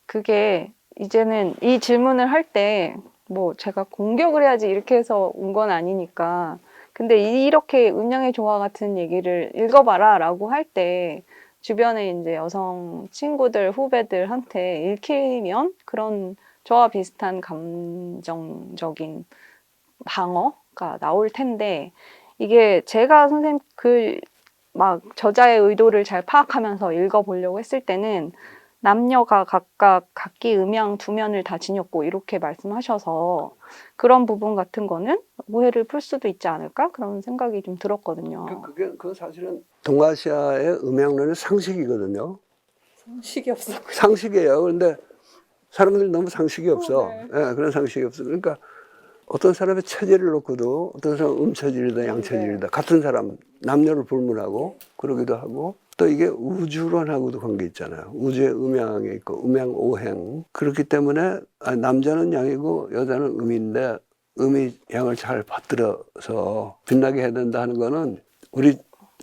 그게 이제는 이 질문을 할 때 뭐 제가 공격을 해야지 이렇게 해서 온 건 아니니까 근데 이렇게 음양의 조화 같은 얘기를 읽어봐라 라고 할 때 주변에 이제 여성 친구들, 후배들한테 읽히면 그런 저와 비슷한 감정적인 방어가 나올 텐데 이게 제가 선생님 막 저자의 의도를 잘 파악하면서 읽어보려고 했을 때는 남녀가 각각 각기 음양 두 면을 다 지녔고 이렇게 말씀하셔서 그런 부분 같은 거는 오해를 풀 수도 있지 않을까? 그런 생각이 좀 들었거든요. 그건 사실은 동아시아의 음양론의 상식이거든요. 상식이 없었고. 상식이에요. 그런데 사람들이 너무 상식이 없어. 네. 예, 그런 상식이 없어. 그러니까 어떤 사람의 체질을 놓고도 어떤 사람은 음체질이다, 양체질이다. 같은 사람, 남녀를 불문하고 그러기도 하고 또 이게 우주론하고도 관계 있잖아요. 우주의 음양이 있고 음양 오행. 그렇기 때문에 남자는 양이고 여자는 음인데 음이 양을 잘 받들어서 빛나게 해야 된다 하는 거는 우리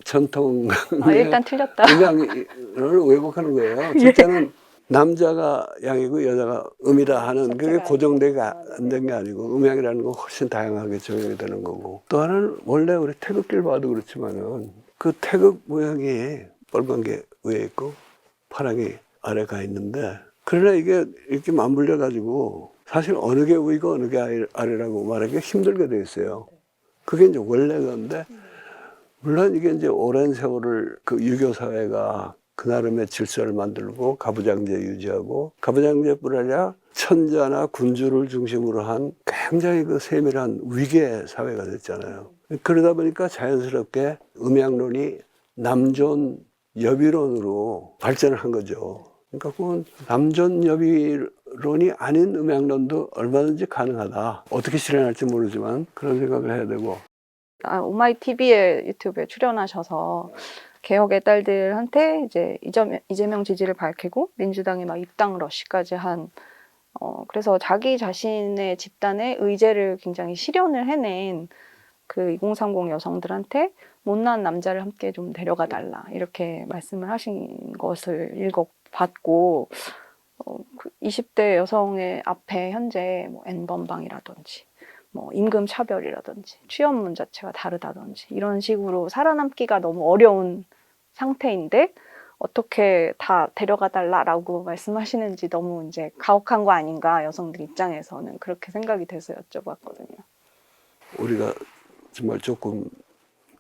전통 일단 틀렸다. 음양을 왜곡하는 거예요. 첫째는 남자가 양이고 여자가 음이라 하는 그게 고정되게 안 된 게 아니고 음양이라는 건 훨씬 다양하게 적용이 되는 거고 또 하나는 원래 우리 태극기를 봐도 그렇지만은 그 태극 모양이 빨간 게 위에 있고 파란 게 아래 가 있는데 그러나 이게 이렇게 맞물려 가지고 사실 어느 게 위고 어느 게 아래라고 말하기가 힘들게 돼 있어요. 그게 이제 원래 건데 물론 이게 이제 오랜 세월을 그 유교 사회가 그 나름의 질서를 만들고 가부장제 유지하고 가부장제뿐 아니라 천자나 군주를 중심으로 한 굉장히 그 세밀한 위계 사회가 됐잖아요. 그러다 보니까 자연스럽게 음양론이 남존 여비론으로 발전을 한 거죠. 그러니까 그건 남존 여비론이 아닌 음양론도 얼마든지 가능하다. 어떻게 실현할지 모르지만 그런 생각을 해야 되고. 오마이 TV에 유튜브에 출연하셔서 개혁의 딸들한테 이제 이재명 지지를 밝히고 민주당에 막 입당 러시까지 한 그래서 자기 자신의 집단의 의제를 굉장히 실현을 해낸 그 2030 여성들한테 못난 남자를 함께 좀 데려가 달라 이렇게 말씀을 하신 것을 읽어봤고 20대 여성의 앞에 현재 뭐 N번방이라든지 뭐 임금 차별이라든지 취업문 자체가 다르다든지 이런 식으로 살아남기가 너무 어려운 상태인데 어떻게 다 데려가 달라라고 말씀하시는지 너무 이제 가혹한 거 아닌가 여성들 입장에서는 그렇게 생각이 돼서 여쭤봤거든요. 우리가 정말 조금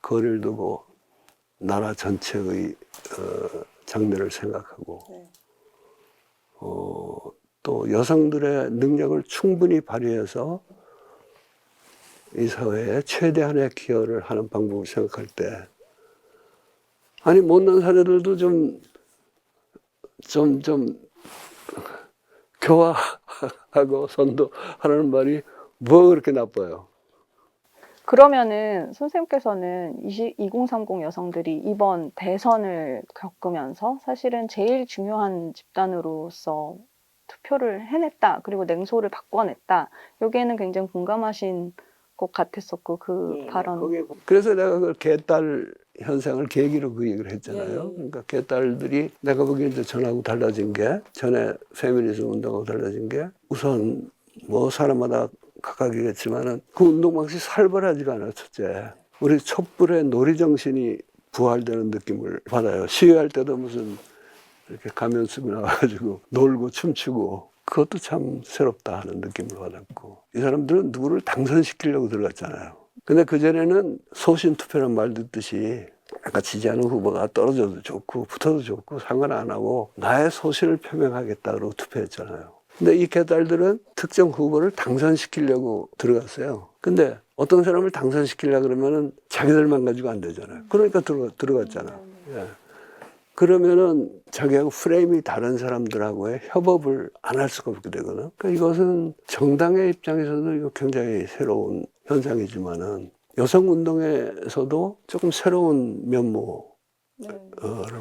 거리를 두고 나라 전체의 장래를 생각하고 또 여성들의 능력을 충분히 발휘해서 이 사회에 최대한의 기여를 하는 방법을 생각할 때 아니 못난 사례들도 좀 교화하고 선도하라는 말이 뭐 그렇게 나빠요. 그러면은 선생님께서는 2030 여성들이 이번 대선을 겪으면서 사실은 제일 중요한 집단으로서 투표를 해냈다. 그리고 냉소를 바꿔냈다. 여기에는 굉장히 공감하신 것 같았었고 그 발언. 그래서 내가 그 개딸 현상을 계기로 그 얘기를 했잖아요. 그러니까 개딸들이 내가 보기에 이제 전하고 달라진 게 전에 페미니즘 운동하고 달라진 게 우선 뭐 사람마다 각각이겠지만은 그 운동 방식이 살벌하지가 않아. 첫째, 우리 촛불의 놀이 정신이 부활되는 느낌을 받아요. 시위할 때도 무슨 이렇게 가면 쓰고 나와가지고 놀고 춤추고 그것도 참 새롭다 하는 느낌을 받았고 이 사람들은 누구를 당선시키려고 들어갔잖아요. 근데 그전에는 소신 투표란 말 듣듯이 아까 지지하는 후보가 떨어져도 좋고 붙어도 좋고 상관 안 하고 나의 소신을 표명하겠다 그러고 투표했잖아요. 근데 이 개딸들은 특정 후보를 당선시키려고 들어갔어요. 근데 어떤 사람을 당선시키려고 그러면은 자기들만 가지고 안 되잖아요. 그러니까 들어갔잖아. 예. 그러면은 자기하고 프레임이 다른 사람들하고의 협업을 안 할 수가 없게 되거든. 그러니까 이것은 정당의 입장에서도 이거 굉장히 새로운 현상이지만은 여성 운동에서도 조금 새로운 면모를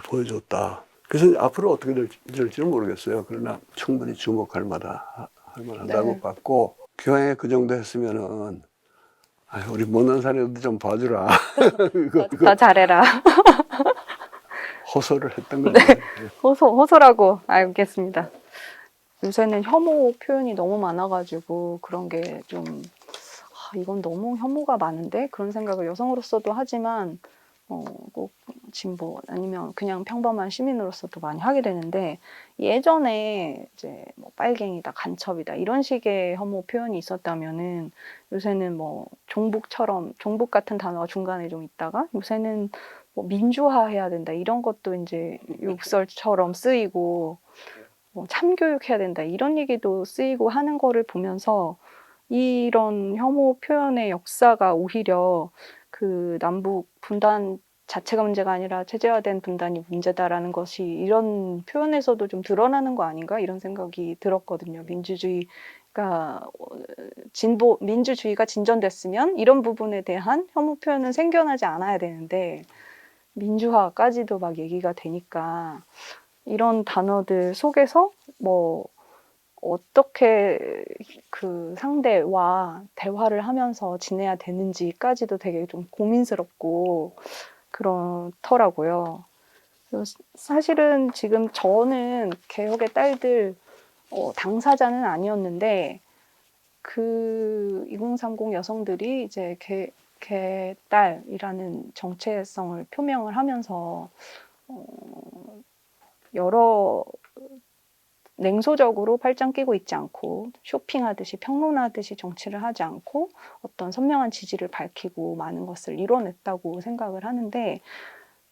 보여줬다. 그래서 앞으로 어떻게 될지는 모르겠어요. 그러나 충분히 주목할 만하다고 봤고 교양에 그 정도 했으면은 우리 못난 사람도 좀 봐주라. 더 잘해라. 호소를 했던 거죠. 네. 호소라고 알겠습니다. 요새는 혐오 표현이 너무 많아가지고 그런 게 좀 이건 너무 혐오가 많은데 그런 생각을 여성으로서도 하지만 꼭 진보 아니면 그냥 평범한 시민으로서도 많이 하게 되는데 예전에 이제 뭐 빨갱이다 간첩이다 이런 식의 혐오 표현이 있었다면은 요새는 뭐 종북처럼 종북 같은 단어가 중간에 좀 있다가 요새는 뭐 민주화해야 된다 이런 것도 이제 욕설처럼 쓰이고 뭐 참교육해야 된다 이런 얘기도 쓰이고 하는 거를 보면서 이런 혐오 표현의 역사가 오히려 그 남북 분단 자체가 문제가 아니라 체제화된 분단이 문제다라는 것이 이런 표현에서도 좀 드러나는 거 아닌가 이런 생각이 들었거든요. 민주주의가 진전됐으면 이런 부분에 대한 혐오 표현은 생겨나지 않아야 되는데 민주화까지도 막 얘기가 되니까 이런 단어들 속에서 뭐 어떻게 그 상대와 대화를 하면서 지내야 되는지까지도 되게 좀 고민스럽고 그렇더라고요. 사실은 지금 저는 개혁의 딸들 당사자는 아니었는데 그 2030 여성들이 이제 개딸이라는 정체성을 표명을 하면서 여러 냉소적으로 팔짱 끼고 있지 않고 쇼핑하듯이 평론하듯이 정치를 하지 않고 어떤 선명한 지지를 밝히고 많은 것을 이뤄냈다고 생각을 하는데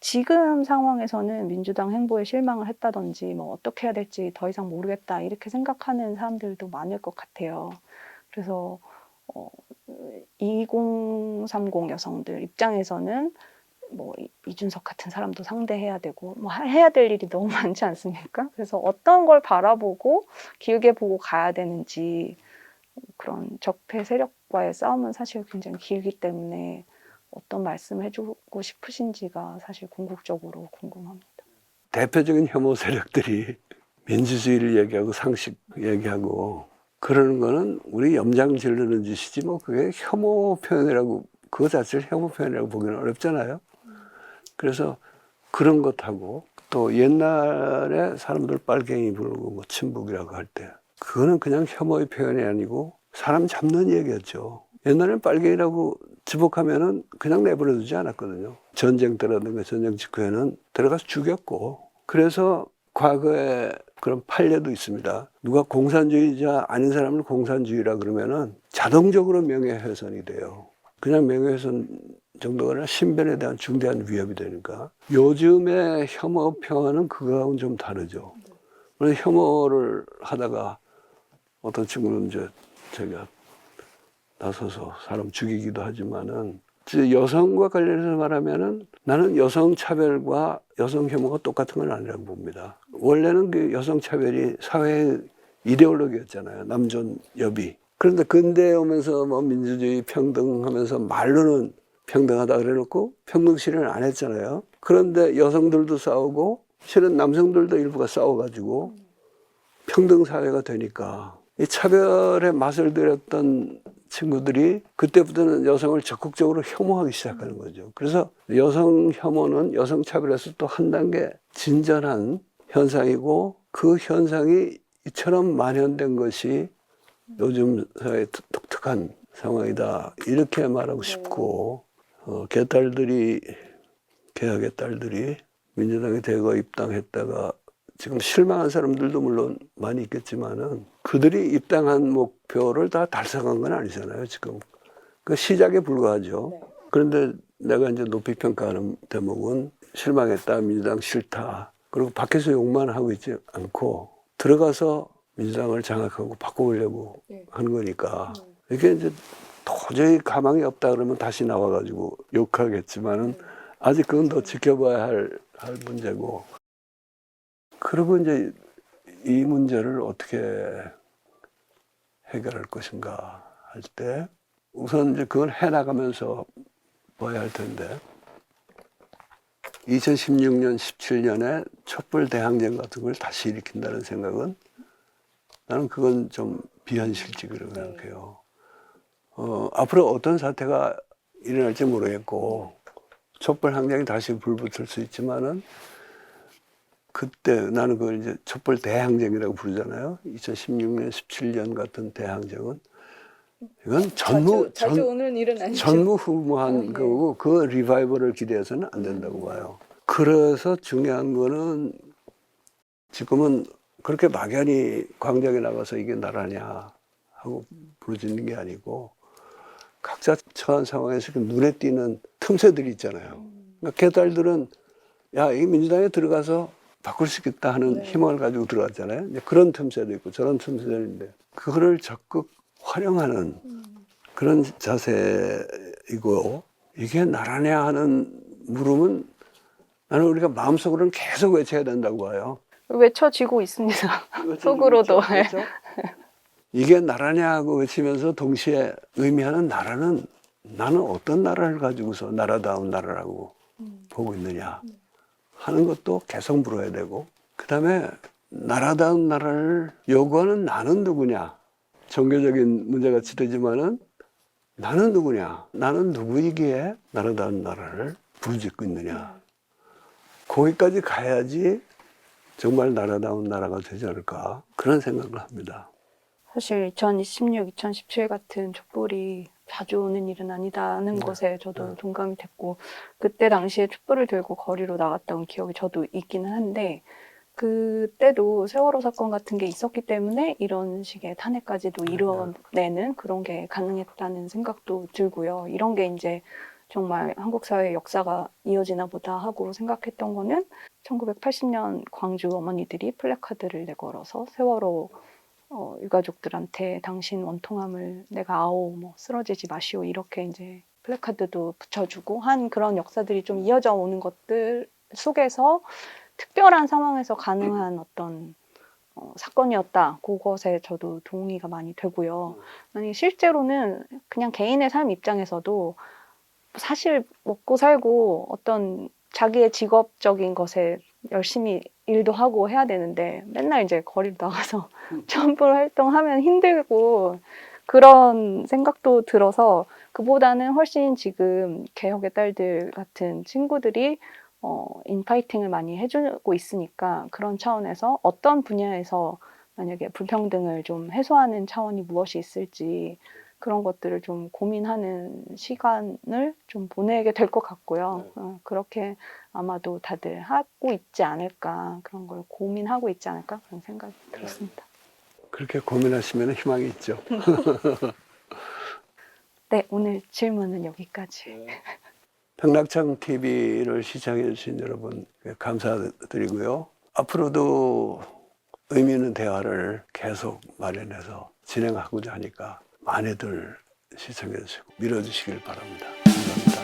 지금 상황에서는 민주당 행보에 실망을 했다든지 뭐 어떻게 해야 될지 더 이상 모르겠다 이렇게 생각하는 사람들도 많을 것 같아요. 그래서 2030 여성들 입장에서는 뭐 이준석 같은 사람도 상대해야 되고 뭐 해야 될 일이 너무 많지 않습니까? 그래서 어떤 걸 바라보고 길게 보고 가야 되는지 그런 적폐 세력과의 싸움은 사실 굉장히 길기 때문에 어떤 말씀 해주고 싶으신지가 사실 궁극적으로 궁금합니다. 대표적인 혐오 세력들이 민주주의를 얘기하고 상식 얘기하고 그러는 거는 우리 염장 지르는 짓이지 뭐 그게 혐오 표현이라고 그거 자체를 혐오 표현이라고 보기는 어렵잖아요. 그래서 그런 것하고 또 옛날에 사람들 빨갱이 부르고 뭐 친북이라고 할 때 그거는 그냥 혐오의 표현이 아니고 사람 잡는 얘기였죠. 옛날에는 빨갱이라고 지목하면은 그냥 내버려 두지 않았거든요. 전쟁 때라든가 전쟁 직후에는 들어가서 죽였고 그래서 과거에 그런 판례도 있습니다. 누가 공산주의자 아닌 사람을 공산주의라 그러면은 자동적으로 명예훼손이 돼요. 그냥 명예훼손 정도가 아니라 신변에 대한 중대한 위협이 되니까. 요즘의 혐오 표현은 그거하고는 좀 다르죠. 혐오를 하다가 어떤 친구는 이제 제가 나서서 사람 죽이기도 하지만은 여성과 관련해서 말하면은 나는 여성 차별과 여성 혐오가 똑같은 건 아니라고 봅니다. 원래는 그 여성 차별이 사회의 이데올로기였잖아요. 남존 여비. 그런데 근대에 오면서 뭐 민주주의 평등하면서 말로는 평등하다 그래놓고 평등 실현을 안 했잖아요. 그런데 여성들도 싸우고 실은 남성들도 일부가 싸워가지고 평등 사회가 되니까 이 차별의 맛을 들였던 친구들이 그때부터는 여성을 적극적으로 혐오하기 시작하는 거죠. 그래서 여성 혐오는 여성 차별에서 또 한 단계 진전한 현상이고 그 현상이 이처럼 만연된 것이 요즘 사회의 독특한 상황이다. 이렇게 말하고 싶고 개딸들이 개혁의 딸들이 민주당에 대거 입당했다가 지금 실망한 사람들도 물론 많이 있겠지만은 그들이 입당한 목표를 다 달성한 건 아니잖아요, 지금. 그 시작에 불과하죠. 네. 그런데 내가 이제 높이 평가하는 대목은 실망했다, 민주당 싫다. 그리고 밖에서 욕만 하고 있지 않고 들어가서 민주당을 장악하고 바꿔보려고 하는 거니까. 이게 이제 도저히 가망이 없다 그러면 다시 나와가지고 욕하겠지만은 아직 그건 더 지켜봐야 할 문제고. 그리고 이제 이 문제를 어떻게 해결할 것인가 할 때 우선 이제 그걸 해나가면서 봐야 할 텐데 2016년, 17년에 촛불 대항전 같은 걸 다시 일으킨다는 생각은 나는 그건 좀 비현실적이라고 생각해요. 앞으로 어떤 사태가 일어날지 모르겠고 촛불 항쟁이 다시 불붙을 수 있지만은 그때 나는 그걸 이제 촛불 대항쟁이라고 부르잖아요. 2016년, 17년 같은 대항쟁은 이건 자주 오는 일은 아니죠. 전무후무한 거고 그 리바이벌을 기대해서는 안 된다고 봐요. 그래서 중요한 거는 지금은 그렇게 막연히 광장에 나가서 이게 나라냐 하고 부르짖는 게 아니고 각자 처한 상황에서 눈에 띄는 틈새들이 있잖아요. 그러니까 개딸들은 야, 이 민주당에 들어가서 바꿀 수 있겠다 하는 희망을 가지고 들어갔잖아요. 이제 그런 틈새도 있고 저런 틈새들인데 그거를 적극 활용하는 그런 자세이고 이게 나라냐 하는 물음은 나는 우리가 마음속으로는 계속 외쳐야 된다고 봐요. 외쳐지고 있습니다. 속으로도. 그렇죠? 이게 나라냐 하고 외치면서 동시에 의미하는 나라는 나는 어떤 나라를 가지고서 나라다운 나라라고 보고 있느냐 하는 것도 계속 물어야 되고 그다음에 나라다운 나라를 요구하는 나는 누구냐 종교적인 문제같이 되지만은 나는 누구냐 나는 누구이기에 나라다운 나라를 부르짖고 있느냐 거기까지 가야지 정말 나라다운 나라가 되지 않을까 그런 생각을 합니다. 사실 2016, 2017 같은 촛불이 자주 오는 일은 아니다는 것에 저도 동감이 됐고 그때 당시에 촛불을 들고 거리로 나갔던 기억이 저도 있기는 한데 그때도 세월호 사건 같은 게 있었기 때문에 이런 식의 탄핵까지도 이뤄내는 그런 게 가능했다는 생각도 들고요. 이런 게 이제 정말 한국 사회의 역사가 이어지나 보다 하고 생각했던 거는 1980년 광주 어머니들이 플래카드를 내걸어서 세월호 유가족들한테 당신 원통함을 내가 아오, 뭐 쓰러지지 마시오 이렇게 이제 플래카드도 붙여주고 한 그런 역사들이 좀 이어져 오는 것들 속에서 특별한 상황에서 가능한 어떤 사건이었다. 그것에 저도 동의가 많이 되고요. 아니 실제로는 그냥 개인의 삶 입장에서도 사실 먹고 살고 어떤 자기의 직업적인 것에 열심히 일도 하고 해야 되는데 맨날 이제 거리로 나가서 촛불 활동하면 힘들고 그런 생각도 들어서 그보다는 훨씬 지금 개혁의 딸들 같은 친구들이 인파이팅을 많이 해주고 있으니까 그런 차원에서 어떤 분야에서 만약에 불평등을 좀 해소하는 차원이 무엇이 있을지 그런 것들을 좀 고민하는 시간을 좀 보내게 될 것 같고요. 그렇게 아마도 다들 하고 있지 않을까 그런 걸 고민하고 있지 않을까 그런 생각이 들었습니다. 그렇게 고민하시면 희망이 있죠. 네, 오늘 질문은 여기까지. 백낙장 TV를 시청해 주신 여러분 감사드리고요. 앞으로도 의미 있는 대화를 계속 마련해서 진행하고자 하니까 많이들 시청해 주시고 밀어주시길 바랍니다. 감사합니다.